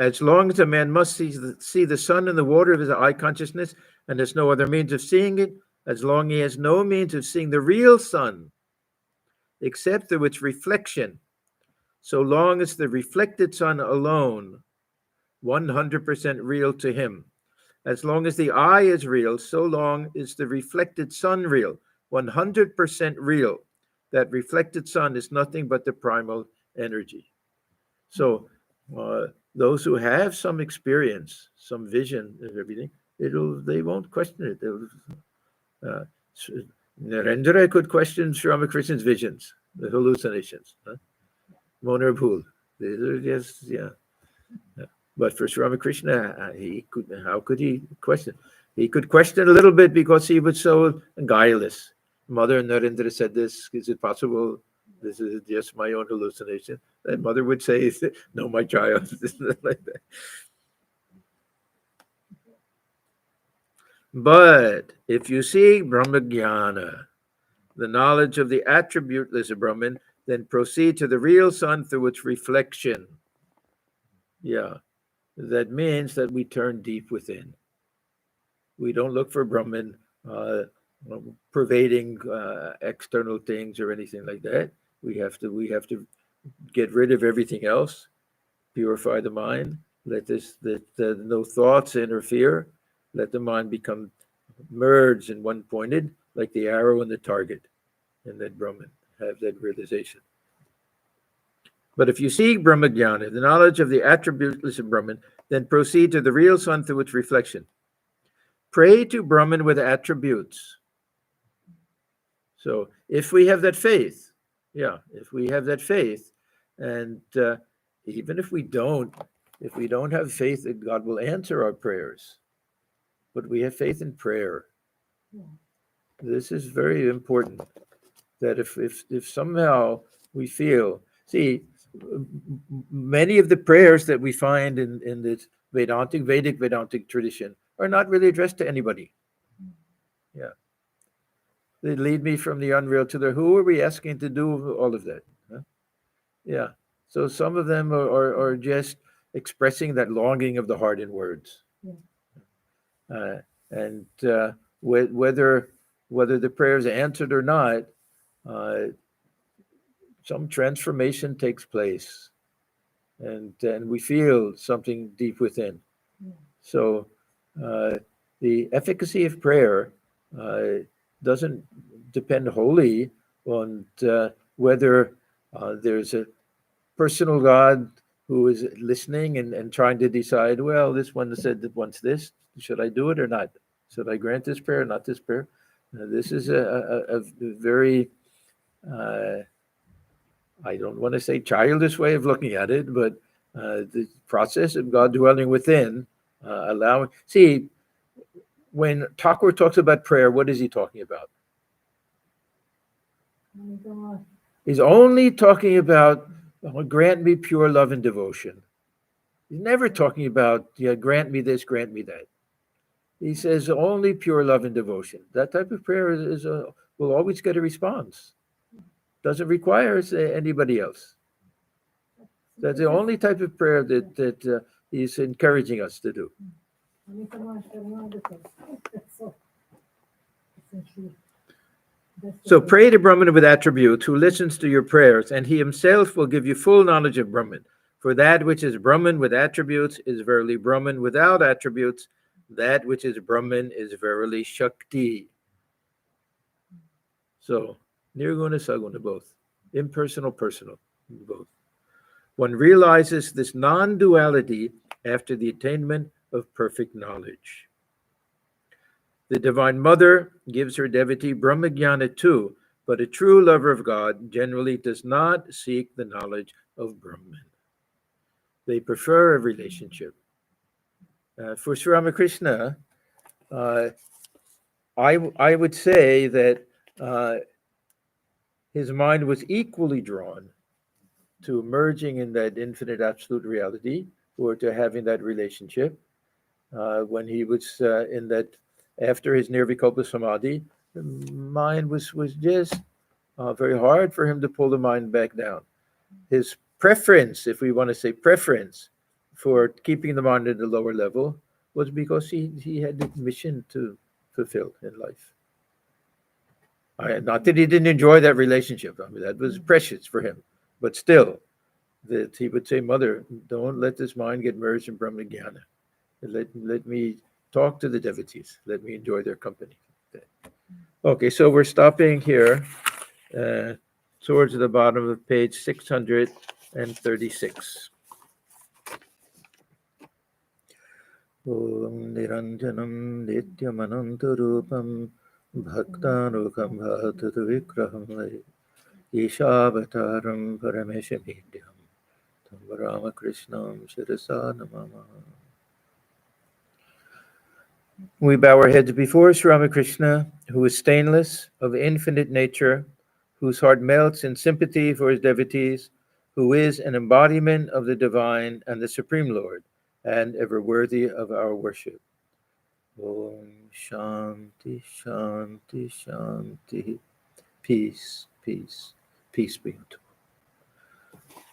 As long as a man must see the sun in the water of his eye consciousness and has no other means of seeing it, as long as he has no means of seeing the real sun, except through its reflection, so long as the reflected sun alone, 100% real to him. As long as the eye is real, so long is the reflected sun real, 100% real. That reflected sun is nothing but the primal energy. So those who have some experience, some vision and everything, they won't question it. Narendra could question Sri Ramakrishna's visions, the hallucinations. Mona Bhul. These are just, yeah. But for Sri Ramakrishna, how could he question? He could question a little bit because he was so guileless. Mother Narendra said this, is it possible? This is just my own hallucination. And mother would say, no, my child. Like that. But if you see Brahmajnana, the knowledge of the attributeless of Brahman, then proceed to the real sun through its reflection. Yeah, that means that we turn deep within. We don't look for Brahman pervading external things or anything like that. We have to get rid of everything else, purify the mind, let no thoughts interfere, let the mind become merged and one-pointed, like the arrow and the target, and then Brahman, have that realization. But if you see Brahmajnana, the knowledge of the attributeless of Brahman, then proceed to the real sun through its reflection. Pray to Brahman with attributes. So if we have that faith, and even if we don't have faith that God will answer our prayers, but we have faith in prayer. This is very important. That if somehow we feel, many of the prayers that we find in this Vedic Vedantic tradition are not really addressed to anybody. Yeah. They lead me from the unreal to the, who are we asking to do all of that? Huh? Yeah. So some of them are just expressing that longing of the heart in words. And whether the prayer is answered or not, some transformation takes place, and we feel something deep within. So the efficacy of prayer doesn't depend wholly on whether there's a personal God who is listening and trying to decide, well, this one said that wants this, should I do it or not? Should I grant this prayer or not this prayer? This is a very, I don't want to say childish way of looking at it, but the process of God dwelling within, allowing. See, when Thakur talks about prayer, what is he talking about? He's only talking about, grant me pure love and devotion. He's never talking about, grant me this, grant me that. He says only pure love and devotion. That type of prayer will always get a response. Doesn't require anybody else. That's the only type of prayer that he's encouraging us to do. So pray to Brahman with attributes, who listens to your prayers, and he himself will give you full knowledge of Brahman. For that which is Brahman with attributes is verily Brahman without attributes. That which is Brahman is verily Shakti. So, Nirguna, Saguna, both. Impersonal, personal, both. One realizes this non-duality after the attainment of perfect knowledge. The Divine Mother gives her devotee Brahmajnana too, but a true lover of God generally does not seek the knowledge of Brahman. They prefer a relationship. For Sri Ramakrishna, I would say that his mind was equally drawn to merging in that infinite absolute reality, or to having that relationship. When he was in that, after his Nirvikalpa Samadhi, the mind was just very hard for him to pull the mind back down. His preference, if we want to say preference, for keeping the mind at the lower level was because he had a mission to fulfill in life. Not that he didn't enjoy that relationship. I mean, that was precious for him. But still, that he would say, Mother, don't let this mind get merged in Brahmajnana. Let me talk to the devotees. Let me enjoy their company. Okay, so we're stopping here towards the bottom of page 636. Om Niranjanam Nityamanantarupam Bhaktanukam Bhatatu Vikraham Ishavataram Parameshamidhyam Tam Ramakrishnam Shirasa Namama. We bow our heads before Sri Ramakrishna, who is stainless, of infinite nature, whose heart melts in sympathy for his devotees, who is an embodiment of the divine and the Supreme Lord, and ever worthy of our worship. Om Shanti, Shanti, Shanti. Peace, peace, peace be unto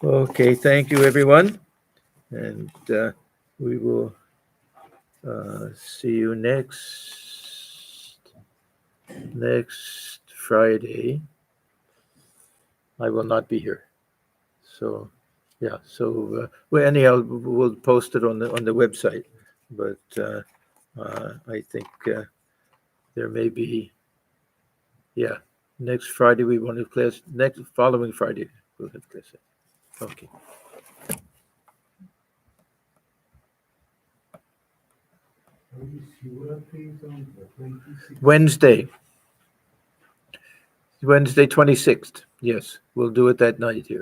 all. Okay, thank you, everyone. And we will see you next Friday. I will not be here. So, yeah. So, well, anyhow, we'll post it on the website. But I think there may be, next Friday we want to class. Following Friday we'll have class. Okay. Wednesday 26th. Yes, we'll do it that night here.